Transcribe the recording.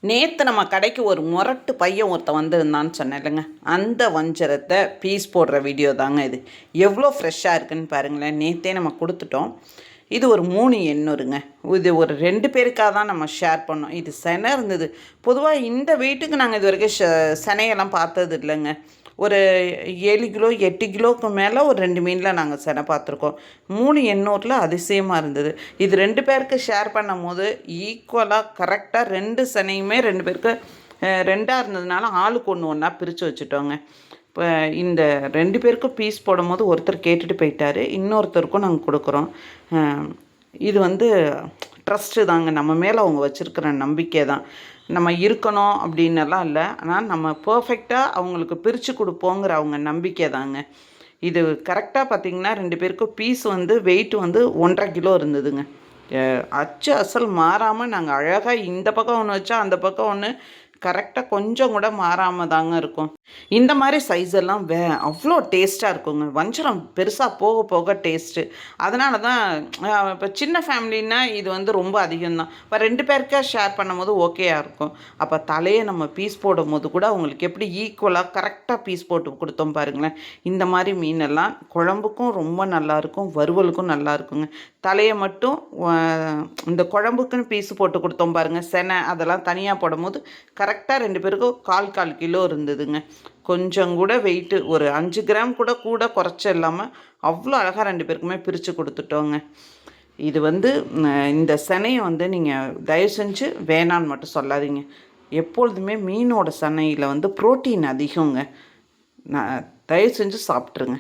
நேற்று நம்ம கடைக்கு ஒரு முரட்டு பையன் ஒருத்தன் வந்திருந்தான்னு சொன்னேன் இல்லைங்க, அந்த வஞ்சரத்தை பீஸ் போடுற வீடியோ தாங்க இது. எவ்வளோ ஃப்ரெஷ்ஷாக இருக்குதுன்னு பாருங்களேன். நேற்றே நம்ம கொடுத்துட்டோம். இது ஒரு 3 எண்ணூறுங்க. இது ஒரு 2 பேருக்காக தான் நம்ம ஷேர் பண்ணோம். இது செனை இருந்தது. பொதுவாக இந்த வெயிட்டுக்கு நாங்கள் இது வரைக்கும் செனையெல்லாம் பார்த்தது இல்லைங்க. ஒரு 7 கிலோ 8 கிலோவுக்கு மேலே ஒரு 2 மீனில் நாங்கள் செனை பார்த்துருக்கோம். 3 எண்ணூறில் அதிசயமாக இருந்தது. இது 2 பேருக்கு ஷேர் பண்ணும் போது ஈக்குவலாக கரெக்டாக 2 செனையுமே 2 பேருக்கு 2ஆக இருந்ததுனால ஆளுக்கு ஒன்றா பிரித்து வச்சுட்டோங்க. இப்போ இந்த 2 பேருக்கும் பீஸ் போடும் போது ஒருத்தர் கேட்டுட்டு போயிட்டார், இன்னொருத்தருக்கும் நாங்கள் கொடுக்குறோம். இது ட்ரஸ்ட்டு தாங்க, நம்ம மேலே அவங்க வச்சுருக்கிற நம்பிக்கை தான். நம்ம இருக்கணும் அப்படின்னெல்லாம் இல்லை, ஆனால் நம்ம பர்ஃபெக்டாக அவங்களுக்கு பிரித்து கொடுப்போங்கிற அவங்க நம்பிக்கை தாங்க. இது கரெக்டாக பார்த்திங்கன்னா 2 பேருக்கும் பீஸ் வெயிட் 1.5 கிலோ இருந்ததுங்க. அச்சு அசல் மாறாமல் நாங்கள் அழகாக இந்த பக்கம் ஒன்று வச்சா அந்த பக்கம் ஒன்று கரெக்டாக கொஞ்சம் கூட மாறாமல் தாங்க இருக்கும். இந்த மாதிரி சைஸ் எல்லாம் அவ்வளோ டேஸ்ட்டாக இருக்குங்க. வஞ்சரம் பெருசாக போக போக டேஸ்ட்டு. அதனால தான் இப்போ சின்ன ஃபேமிலின்னா இது ரொம்ப அதிகம்தான். இப்போ 2 பேருக்கே ஷேர் பண்ணும் போது ஓகேயாக இருக்கும். அப்போ தலையை நம்ம பீஸ் போடும் போது கூட அவங்களுக்கு எப்படி ஈக்குவலாக கரெக்டாக பீஸ் போட்டு கொடுத்தோம் பாருங்களேன். இந்த மாதிரி மீனெல்லாம் குழம்புக்கும் ரொம்ப நல்லாயிருக்கும், வறுவலுக்கும் நல்லா இருக்குங்க. தலையை மட்டும் இந்த குழம்புக்குன்னு பீஸ் போட்டு கொடுத்தோம் பாருங்கள், செனை அதெல்லாம் தனியாக போடும் போது கரெக்டாக 2 பேருக்கும் 1/4 கிலோ இருந்ததுங்க. கொஞ்சம் கூட வெயிட்டு ஒரு 5 கிராம் கூட குறைச்ச இல்லாமல் அவ்வளோ அழகாக 2 பேருக்குமே பிரித்து கொடுத்துட்டோங்க. இது இந்த செனையை நீங்கள் தயவு செஞ்சு வேணான்னு மட்டும் சொல்லாதீங்க. எப்பொழுதுமே மீனோட செனையில் புரோட்டீன் அதிகங்க. தயவு செஞ்சு சாப்பிட்ருங்க.